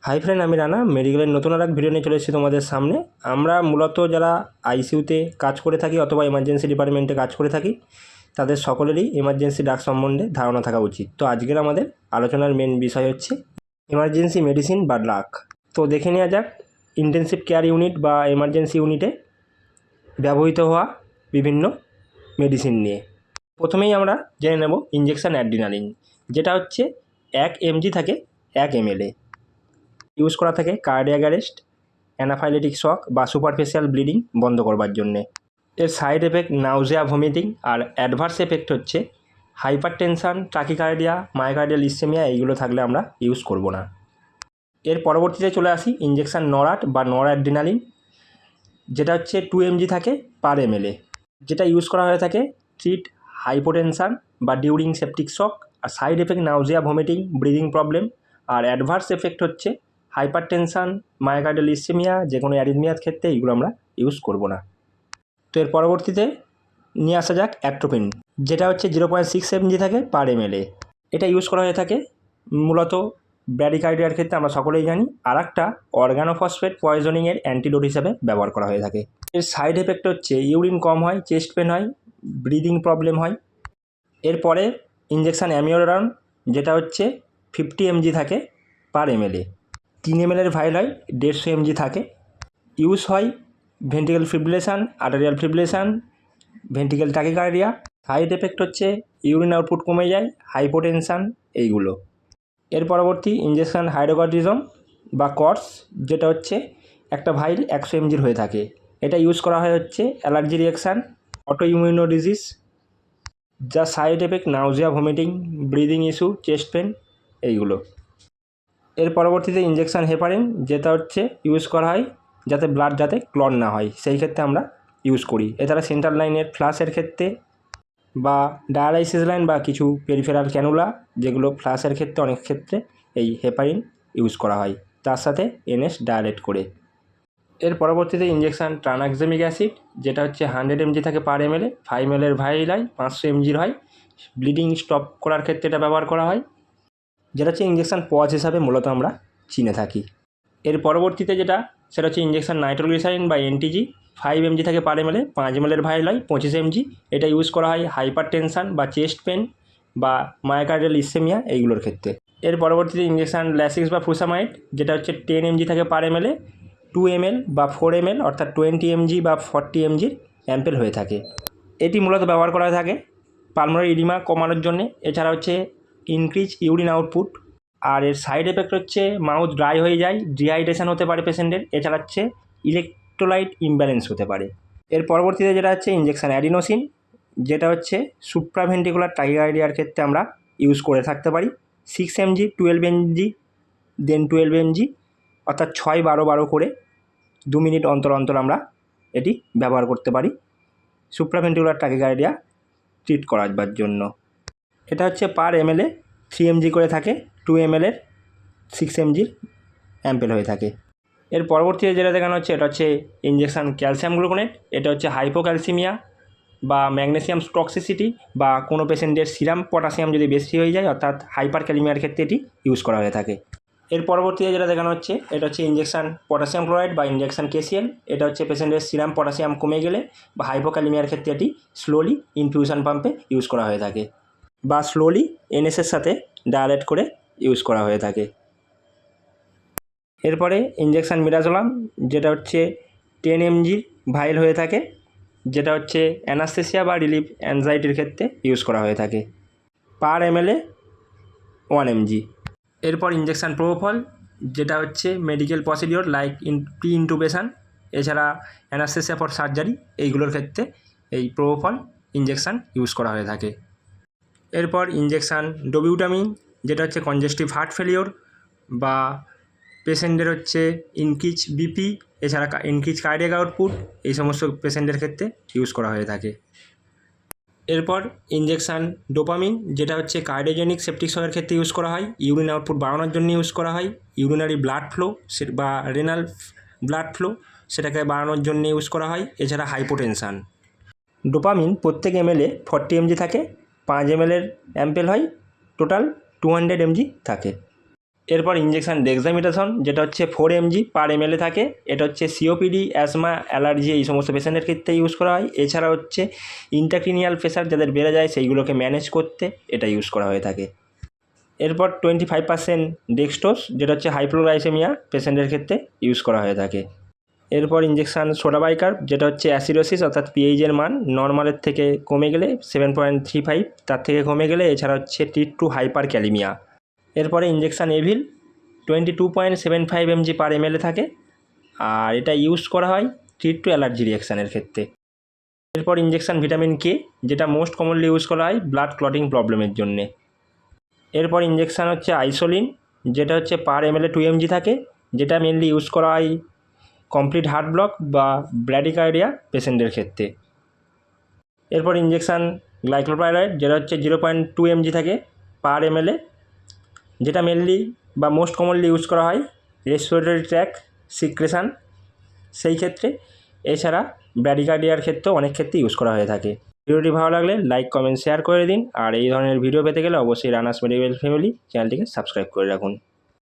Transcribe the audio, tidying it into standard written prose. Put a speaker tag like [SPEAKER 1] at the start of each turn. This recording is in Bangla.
[SPEAKER 1] হাই ফ্রেন্ড, আমি রানা মেডিকেলের নতুন আর এক ভিডিও নিয়ে চলে এসেছি তোমাদের সামনে। আমরা মূলত যারা আইসিইউতে কাজ করে থাকি অথবা এমার্জেন্সি ডিপার্টমেন্টে কাজ করে থাকি তাদের সকলেরই এমার্জেন্সি ড্রাগ সম্বন্ধে ধারণা থাকা উচিত। তো আজকের আমাদের আলোচনার মেন বিষয় হচ্ছে এমার্জেন্সি মেডিসিন বা ড্রাগ। তো দেখে নেওয়া যাক ইন্টেনসিভ কেয়ার ইউনিট বা এমার্জেন্সি ইউনিটে ব্যবহৃত হওয়া বিভিন্ন মেডিসিন নিয়ে। প্রথমেই আমরা জেনে নেব ইঞ্জেকশন অ্যাড্রিনালিন, যেটা হচ্ছে 1 mg থাকে 1 ml ইউজ করা থাকে কার্ডিয়াক অ্যারেস্ট, অ্যানাফাইলেটিক শক বা সুপারফিশিয়াল ব্লিডিং বন্ধ করবার জন্যে। এর সাইড এফেক্ট নাউজিয়া, ভমিটিং, আর অ্যাডভার্স এফেক্ট হচ্ছে হাইপার টেনশান, টাকিকার্ডিয়া, মায়োকার্ডিয়াল ইসেমিয়া। এইগুলো থাকলে আমরা ইউজ করব না। এর পরবর্তীতে চলে আসি ইঞ্জেকশন নরাট বা নরঅ্যাড্রিনালিন, যেটা হচ্ছে 2 mg থাকে পার ml, যেটা ইউজ করা হয়ে থাকে ট্রিট হাইপোটেনশান বা ডিউরিং সেপটিক শক। আর side effect nausea, vomiting, breathing problem. আর অ্যাডভার্স এফেক্ট হচ্ছে হাইপার টেনশান, মায়োকার্ডিয়াল ইসেমিয়া, যে কোনো অ্যারিথমিয়ার ক্ষেত্রে এইগুলো আমরা ইউজ করব না। তো এর পরবর্তীতে নিয়ে আসা যাক অ্যাট্রোপিন, যেটা হচ্ছে 0.6 mg থাকে পার ml। এটা ইউজ করা হয়ে থাকে মূলত ব্র্যাডিকার্ডিয়ার ক্ষেত্রে, আমরা সকলেই জানি। আর একটা অর্গানোফসফেট পয়জনিংয়ের অ্যান্টিডোট হিসাবে ব্যবহার করা হয়ে থাকে। এর সাইড এফেক্ট হচ্ছে ইউরিন কম হয়, চেস্ট পেন হয়, ব্রিদিং প্রবলেম হয়। এরপরে ইঞ্জেকশান অ্যামিওডারন, যেটা হচ্ছে 50 mg থাকে পার ml। 3 ml ভাইল হয়, 150 mg থাকে। ইউজ হয় ventricle ফিব্রিলেশান, arterial ফিব্রিলেশান, ventricle tachycardia. Side effect হচ্ছে ইউরিন আউটপুট কমে যায়, হাইপোটেনশান, এইগুলো। এর পরবর্তী ইঞ্জেকশান হাইড্রোকর্টিজম বা কর্স, যেটা হচ্ছে একটা ভাইল 100 mg হয়ে থাকে। এটা ইউজ করা হয় হচ্ছে allergy reaction, autoimmune disease, যা side effect nausea, vomiting, breathing issue, chest pain, এইগুলো। এর পরবর্তীতে ইঞ্জেকশান হেপারিন, যেটা হচ্ছে ইউজ করা হয় যাতে ব্লাড যাতে ক্লট না হয়, সেই ক্ষেত্রে আমরা ইউজ করি। এছাড়া সেন্ট্রাল লাইনের ফ্লাশের ক্ষেত্রে বা ডায়ালাইসিস লাইন বা কিছু পেরিফেরাল ক্যানুলা, যেগুলো ফ্লাশের ক্ষেত্রে অনেক ক্ষেত্রে এই হেপারিন ইউজ করা হয়, তার সাথে এনএস ডায়ালেট করে। এর পরবর্তীতে ইঞ্জেকশান ট্রানাক্সামিক অ্যাসিড, যেটা হচ্ছে 100 mg থাকে পার ml, 5 ml ভাইল হয়, 500 mg হয়। ব্লিডিং স্টপ করার ক্ষেত্রে এটা ব্যবহার করা হয়, যেটা হচ্ছে ইঞ্জেকশান পজ হিসাবে মূলত আমরা চিনে থাকি। এর পরবর্তীতে সেটা হচ্ছে ইঞ্জেকশান নাইট্রোগ্লিসারিন বা এনটিজি, 5 mg থাকে পার ml, 5 ml ভাইল হয়, 25 mg। এটা ইউজ করা হয় হাইপার টেনশান বা চেস্ট পেন বা মায়োকার্ডিয়াল ইসেমিয়া, এইগুলোর ক্ষেত্রে। এর পরবর্তীতে ইঞ্জেকশান ল্যাসিক্স বা ফ্রুসামাইড, যেটা হচ্ছে 10 mg থাকে পার ml, 2 ml বা 4 ml অর্থাৎ 20 mg বা 40 mg অ্যাম্পেল হয়ে থাকে। এটি মূলত ব্যবহার করা থাকে পালমোনারি ইডিমা কমানোর জন্যে। এছাড়া হচ্ছে ইনক্রিজ ইউরিন আউটপুট। আর এর সাইড এফেক্ট হচ্ছে মাউথ ড্রাই হয়ে যায়, ডিহাইড্রেশন হতে পারে পেশেন্টের। এছাড়া হচ্ছে ইলেকট্রোলাইট ইমব্যালেন্স হতে পারে। এর পরবর্তীতে যেটা হচ্ছে ইঞ্জেকশান অ্যাডিনোসিন, যেটা হচ্ছে সুপ্রাভেন্ট্রিকুলার টাকিকার্ডিয়ার ক্ষেত্রে আমরা ইউজ করে থাকতে পারি। 6 mg, 12 mg, দেন 12 mg, অর্থাৎ 6-12 করে 2 মিনিট অন্তর অন্তর আমরা এটি ব্যবহার করতে পারি সুপ্রাভেন্ট্রিকুলার টাকিকার্ডিয়া ট্রিট করাবার জন্য। এটা হচ্ছে পার ml 3 mg করে থাকে, 2 ml 6 mg অ্যাম্পেল হয়ে থাকে। এর পরবর্তীতে যেটা দেখানো হচ্ছে এটা হচ্ছে ইঞ্জেকশান ক্যালসিয়াম গ্লুকোনেট। এটা হচ্ছে হাইপোক্যালসিমিয়া বা ম্যাগনেসিয়াম টক্সিসিটি বা কোনো পেশেন্টের সিরাম পটাশিয়াম যদি বেশি হয়ে যায়, অর্থাৎ হাইপার ক্যালিমিয়ার ক্ষেত্রে এটি ইউজ করা হয়ে থাকে। এর পরবর্তীতে যেটা দেখানো হচ্ছে এটা হচ্ছে ইঞ্জেকশান পটাশিয়াম ক্লোরাইড বা ইঞ্জেকশান কেসিএল। এটা হচ্ছে পেশেন্টের সিরাম পটাশিয়াম কমে গেলে বা হাইপোক্যালিমিয়ার ক্ষেত্রে এটি স্লোলি ইনফিউশন পাম্পে ইউজ করা হয়ে থাকে বা স্লোলি এনএসের সাথে ডায়ালেট করে ইউজ করা হয়ে থাকে। এরপরে ইঞ্জেকশান মিডাজোলাম, যেটা হচ্ছে 10 mg ভাইল হয়ে থাকে, যেটা হচ্ছে অ্যানাস্থেসিয়া বা রিলিফ অ্যাংজাইটির ক্ষেত্রে ইউজ করা হয়ে থাকে, পার ml 1 mg। এরপর ইঞ্জেকশান প্রোপোফল, যেটা হচ্ছে মেডিকেল প্রসিডিওর লাইক প্রি ইন্টুবেশান, এছাড়া অ্যানাস্থেসিয়া ফর সার্জারি, এইগুলোর ক্ষেত্রে এই প্রোপোফল ইঞ্জেকশান ইউজ করা হয়ে থাকে। এরপর ইঞ্জেকশান ডোবিউটামিন, যেটা হচ্ছে কনজেস্টিভ হার্ট ফেলিওর বা পেশেন্টের হচ্ছে ইনক্রিজ বিপি, এছাড়া ইনক্রিজ কার্ডিয়াক আউটপুট, এই সমস্ত পেশেন্টের ক্ষেত্রে ইউজ করা হয়ে থাকে। এরপর ইঞ্জেকশান ডোপামিন, যেটা হচ্ছে কার্ডিওজেনিক সেপটিক শকের ক্ষেত্রে ইউজ করা হয়, ইউরিন আউটপুট বাড়ানোর জন্য ইউজ করা হয়। ইউরিনারি ব্লাড ফ্লো বা রেনাল ব্লাড ফ্লো, সেটাকে বাড়ানোর জন্য ইউজ করা হয়। এছাড়া হাইপোটেনশান। ডোপামিন প্রত্যেক ml 40 mg থাকে, 5 ml অ্যাম্পেল হয়, টোটাল 200 mg থাকে। এরপর ইঞ্জেকশান ডেক্সামিথাসন, যেটা হচ্ছে 4 mg পার ml থাকে। এটা হচ্ছে সিওপিডি, অ্যাজমা, অ্যালার্জি এই সমস্ত পেশেন্টের ক্ষেত্রে ইউজ করা হয়। এছাড়া হচ্ছে ইন্ট্রাক্রিনিয়াল প্রেশার যাদের বেড়ে যায় সেইগুলোকে ম্যানেজ করতে এটা ইউজ করা হয়ে থাকে। এরপর 25% ডেক্সটোজ, যেটা হচ্ছে হাইপ্রোগ্লাইসেমিয়া পেশেন্টের ক্ষেত্রে ইউজ করা হয়ে থাকে। এরপর ইঞ্জেকশান সোডাবাইকার্ব, যেটা হচ্ছে অ্যাসিডোসিস অর্থাৎ পিএইচের মান নর্মালের থেকে কমে গেলে 7.35 তার থেকে কমে গেলে। এছাড়া হচ্ছে ট্রিট টু হাইপার ক্যালিমিয়া। এরপরে ইঞ্জেকশান এভিল 22.75 mg পার ml থাকে, আর এটা ইউজ করা হয় ট্রিট টু অ্যালার্জি রিয়াকশানের ক্ষেত্রে। এরপর ইঞ্জেকশান ভিটামিন কে, যেটা মোস্ট কমনলি ইউজ করা হয় ব্লাড ক্লটিং প্রবলেমের জন্যে। এরপর ইঞ্জেকশান হচ্ছে আইসোলিন, যেটা হচ্ছে পার ml 2 mg থাকে, যেটা মেনলি ইউজ করা হয় কমপ্লিট হার্ট ব্লক বা ব্র্যাডিকার্ডিয়া পেশেন্টের ক্ষেত্রে। এরপর ইঞ্জেকশান গ্লাইকোপাইরাইড, যেটা হচ্ছে 0.2 mg থাকে পার ml, যেটা মেনলি বা মোস্ট কমনলি ইউজ করা হয় রেসপিরেটরি ট্র্যাক সিক্রেশান সেই ক্ষেত্রে। এছাড়া ব্র্যাডিকার্ডিয়ার ক্ষেত্রেও অনেক ক্ষেত্রে ইউজ করা হয়ে থাকে। ভিডিওটি ভালো লাগলে লাইক, কমেন্ট, শেয়ার করে দিন। আর এই ধরনের ভিডিও পেতে গেলে অবশ্যই রানার্স মেডিকেল ফ্যামিলি চ্যানেলটিকে সাবস্ক্রাইব করে রাখুন।